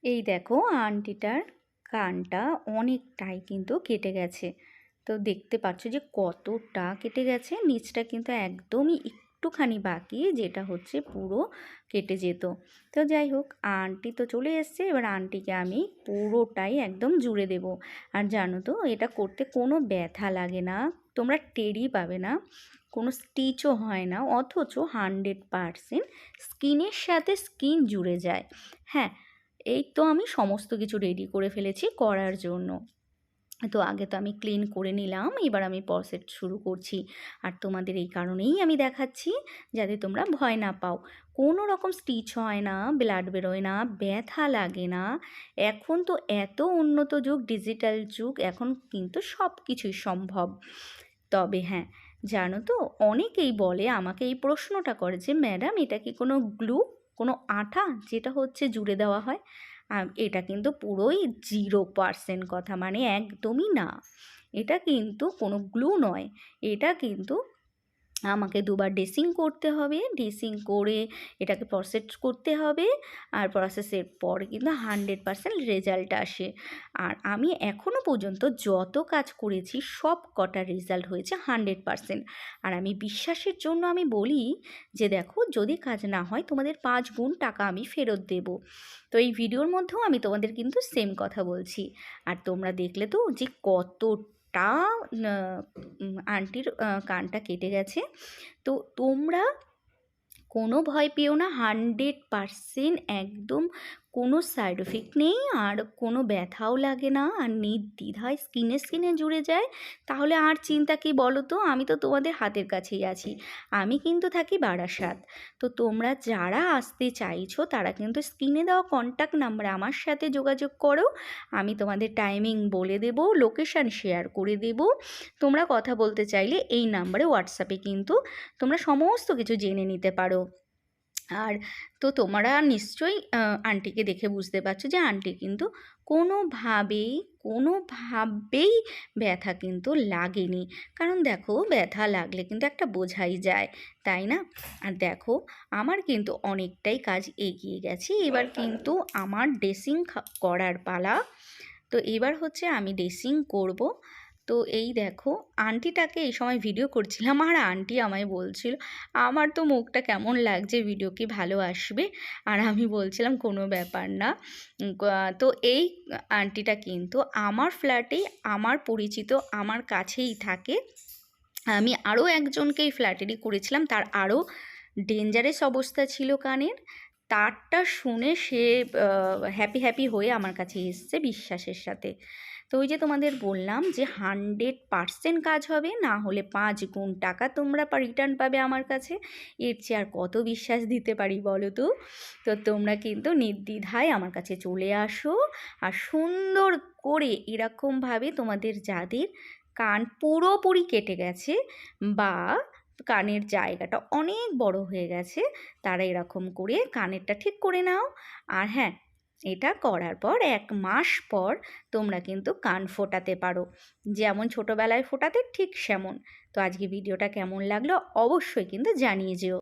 এই দেখো আন্টিটার কানটা অনেকটাই কিন্তু কেটে গেছে। তো দেখতে পাচ্ছ যে কতটা কেটে গেছে, নিচটা কিন্তু একদমই একটুখানি বাকি, যেটা হচ্ছে পুরো কেটে যেত। তো যাই হোক, আন্টি তো চলে এসছে, এবার আন্টিকে আমি পুরোটাই একদম জুড়ে দেব। আর জানো তো, এটা করতে কোনো ব্যথা লাগে না, তোমরা টেরই পাবে না, কোনো স্টিচও হয় না, অথচ 100% স্কিনের সাথে স্কিন জুড়ে যায়। হ্যাঁ, এই তো আমি সমস্ত কিছু রেডি করে ফেলেছি করার জন্য। তো আগে তো আমি ক্লিন করে নিলাম, এবার আমি প্রসেস শুরু করছি। আর তোমাদের এই কারণেই আমি দেখাচ্ছি, যাতে তোমরা ভয় না পাও। কোনো রকম স্টিচ হয় না, ব্লাড বেরোয় না, ব্যথা লাগে না। এখন তো এত উন্নত যুগ, ডিজিটাল যুগ, এখন কিন্তু সব কিছুই সম্ভব। তবে হ্যাঁ, জানো তো, অনেকেই বলে, আমাকে এই প্রশ্নটা করে যে ম্যাডাম, এটা কি কোনো গ্লু, কোনো আঠা যেটা হচ্ছে জুড়ে দেওয়া হয়? এটা কিন্তু পুরোই 0% কথা, মানে একদমই না। এটা কিন্তু কোনো গ্লু নয়, এটা কিন্তু আমাকে দুবার ড্রেসিং করতে হবে, ড্রেসিং করে এটাকে প্রসেস করতে হবে। আর প্রসেসের পর কিন্তু 100% রেজাল্ট আসে। আর আমি এখনও পর্যন্ত যত কাজ করেছি সব কটার রেজাল্ট হয়েছে 100%। আর আমি বিশ্বাসের জন্য আমি বলি যে দেখো, যদি কাজ না হয় তোমাদের 5 গুণ টাকা আমি ফেরত দেব। তো এই ভিডিওর মধ্যেও আমি তোমাদের কিন্তু সেম কথা বলছি। আর তোমরা দেখলে তো যে কতটা আন্টির কানটা কেটে গেছে। তো তোমরা কোনো ভয় পেও না, 100% একদম কোনো সাইড এফেক্ট নেই, আর কোনো ব্যথাও লাগে না, আর নির্দ্বিধায় স্কিনে জুড়ে যায়। তাহলে আর চিন্তা কি বলো তো? আমি তো তোমাদের হাতের কাছেই আছি, আমি কিন্তু থাকি বারাসাত। তো তোমরা যারা আসতে চাইছো তারা কিন্তু স্ক্রিনে দেওয়া কন্ট্যাক্ট নাম্বারে আমার সাথে যোগাযোগ করো। আমি তোমাদের টাইমিং বলে দেব, লোকেশান শেয়ার করে দেব। তোমরা কথা বলতে চাইলে এই নাম্বারে হোয়াটসঅ্যাপে কিন্তু তোমরা সমস্ত কিছু জেনে নিতে পারো। আর তো তোমরা নিশ্চয়ই আন্টিকে দেখে বুঝতে পারছো যে আন্টি কিন্তু কোনোভাবেই ব্যথা কিন্তু লাগেনি। কারণ দেখো, ব্যথা লাগলে কিন্তু একটা বোঝাই যায়, তাই না? আর দেখো, আমার কিন্তু অনেকটাই কাজ এগিয়ে গেছে, এবার কিন্তু আমার ড্রেসিং করার পালা। তো এবার হচ্ছে আমি ড্রেসিং করব। তো এই দেখো, আন্টিটাকে এই সময় ভিডিও করছিলাম, আর আন্টি আমায় বলছিল আমার তো মুখটা কেমন লাগছে, ভিডিও কি ভালো আসবে? আর আমি বলছিলাম কোনো ব্যাপার না। তো এই আন্টিটা কিন্তু আমার ফ্ল্যাটেই, আমার পরিচিত, আমার কাছেই থাকে। আমি আরও একজনকে এই ফ্ল্যাটেরই করেছিলাম, তার আরও ডেঞ্জারাস অবস্থা ছিল কানের। তারটা শুনে সে হ্যাপি হয়ে আমার কাছে এসছে বিশ্বাসের সাথে। তো ওই যে তোমাদের বললাম যে 100% কাজ হবে, না হলে 5 গুণ টাকা তোমরা রিটার্ন পাবে আমার কাছে। এর চেয়ে আর কত বিশ্বাস দিতে পারি বলো তো? তো তোমরা কিন্তু নির্দ্বিধায় আমার কাছে চলে আসো, আর সুন্দর করে এরকমভাবে তোমাদের যাদের কান পুরোপুরি কেটে গেছে, বা কানের জায়গাটা অনেক বড় হয়ে গেছে, তারা এরকম করে কানেরটা ঠিক করে নাও। আর হ্যাঁ, এটা করার পর 1 মাস পর তোমরা কিন্তু কান ফোটাতে পারো, যেমন ছোটোবেলায় ফোটাতে ঠিক সেমন। তো আজকে ভিডিওটা কেমন লাগলো অবশ্যই কিন্তু জানিয়ে যেও।